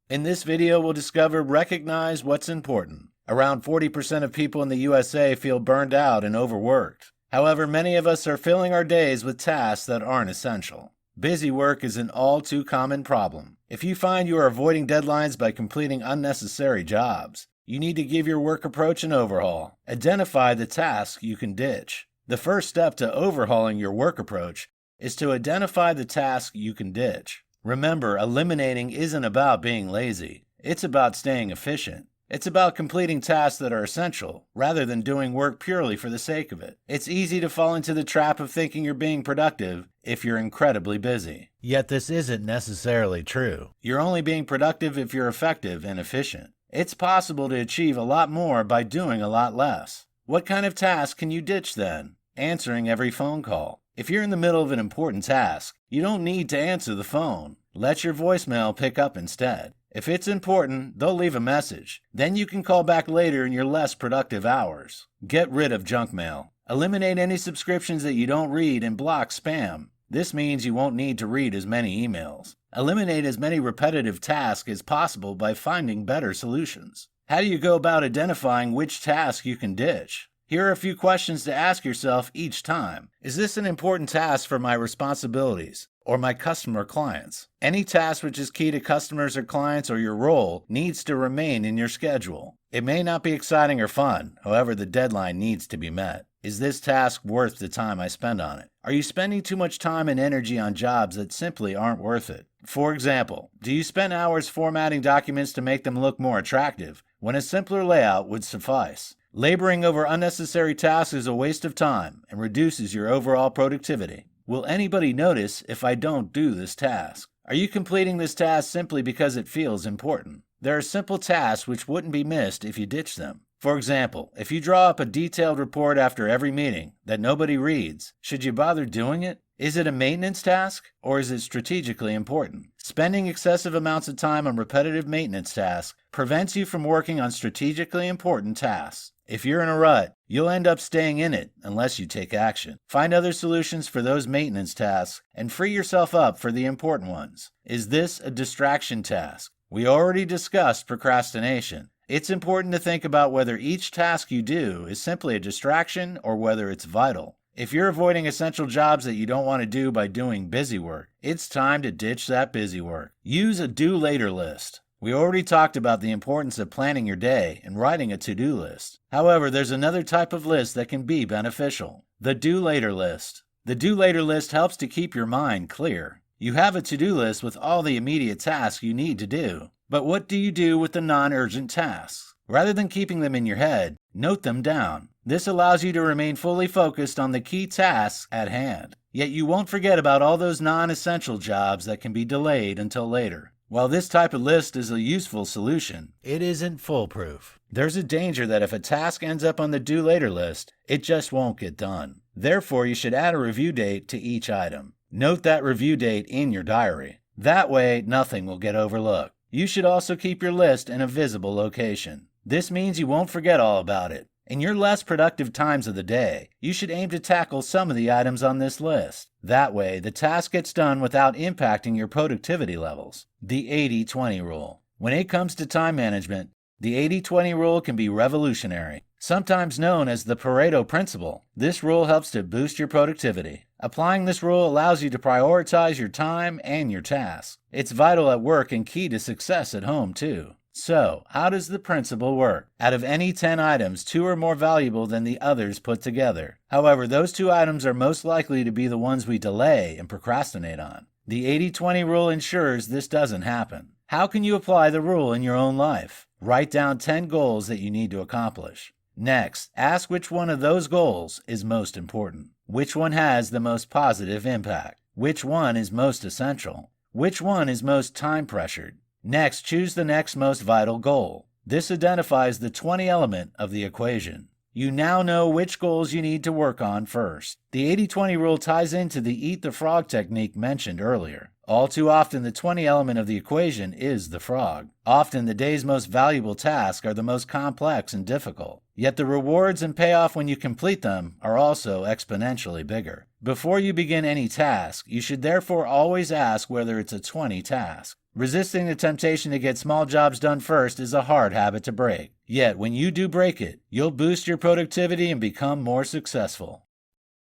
In this video, we'll discover recognize what's important. Around 40% of people in the USA feel burned out and overworked. However, many of us are filling our days with tasks that aren't essential. Busy work is an all too common problem. If you find you are avoiding deadlines by completing unnecessary jobs, you need to give your work approach an overhaul. Identify the tasks you can ditch. The first step to overhauling your work approach is to identify the tasks you can ditch. Remember, eliminating isn't about being lazy. It's about staying efficient. It's about completing tasks that are essential, rather than doing work purely for the sake of it. It's easy to fall into the trap of thinking you're being productive if you're incredibly busy. Yet this isn't necessarily true. You're only being productive if you're effective and efficient. It's possible to achieve a lot more by doing a lot less. What kind of task can you ditch then? Answering every phone call. If you're in the middle of an important task, you don't need to answer the phone. Let your voicemail pick up instead. If it's important, they'll leave a message. Then you can call back later in your less productive hours. Get rid of junk mail. Eliminate any subscriptions that you don't read and block spam. This means you won't need to read as many emails. Eliminate as many repetitive tasks as possible by finding better solutions. How do you go about identifying which task you can ditch? Here are a few questions to ask yourself each time. Is this an important task for my responsibilities or my customer clients? Any task which is key to customers or clients or your role needs to remain in your schedule. It may not be exciting or fun, however, the deadline needs to be met. Is this task worth the time I spend on it? Are you spending too much time and energy on jobs that simply aren't worth it? For example, do you spend hours formatting documents to make them look more attractive when a simpler layout would suffice? Laboring over unnecessary tasks is a waste of time and reduces your overall productivity. Will anybody notice if I don't do this task? Are you completing this task simply because it feels important? There are simple tasks which wouldn't be missed if you ditch them. For example, if you draw up a detailed report after every meeting that nobody reads, should you bother doing it? Is it a maintenance task, or is it strategically important? Spending excessive amounts of time on repetitive maintenance tasks prevents you from working on strategically important tasks. If you're in a rut, you'll end up staying in it unless you take action. Find other solutions for those maintenance tasks and free yourself up for the important ones. Is this a distraction task? We already discussed procrastination. It's important to think about whether each task you do is simply a distraction or whether it's vital. If you're avoiding essential jobs that you don't want to do by doing busy work, it's time to ditch that busy work. Use a do later list. We already talked about the importance of planning your day and writing a to-do list. However, there's another type of list that can be beneficial. The do later list. The do later list helps to keep your mind clear. You have a to-do list with all the immediate tasks you need to do. But what do you do with the non-urgent tasks? Rather than keeping them in your head, note them down. This allows you to remain fully focused on the key tasks at hand. Yet you won't forget about all those non-essential jobs that can be delayed until later. While this type of list is a useful solution, it isn't foolproof. There's a danger that if a task ends up on the do later list, it just won't get done. Therefore, you should add a review date to each item. Note that review date in your diary. That way, nothing will get overlooked. You should also keep your list in a visible location. This means you won't forget all about it. In your less productive times of the day, you should aim to tackle some of the items on this list. That way, the task gets done without impacting your productivity levels. The 80-20 rule. When it comes to time management, the 80-20 rule can be revolutionary. Sometimes known as the Pareto Principle, this rule helps to boost your productivity. Applying this rule allows you to prioritize your time and your tasks. It's vital at work and key to success at home, too. So, how does the principle work? Out of any 10 items, 2 are more valuable than the others put together. However, those 2 items are most likely to be the ones we delay and procrastinate on. The 80-20 rule ensures this doesn't happen. How can you apply the rule in your own life? Write down 10 goals that you need to accomplish. Next, ask which one of those goals is most important. Which one has the most positive impact? Which one is most essential? Which one is most time-pressured? Next, choose the next most vital goal. This identifies the 20 element of the equation. You now know which goals you need to work on first. The 80-20 rule ties into the eat the frog technique mentioned earlier. All too often, the 20 element of the equation is the frog. Often, the day's most valuable tasks are the most complex and difficult. Yet the rewards and payoff when you complete them are also exponentially bigger. Before you begin any task, you should therefore always ask whether it's a 20 task. Resisting the temptation to get small jobs done first is a hard habit to break. Yet, when you do break it, you'll boost your productivity and become more successful.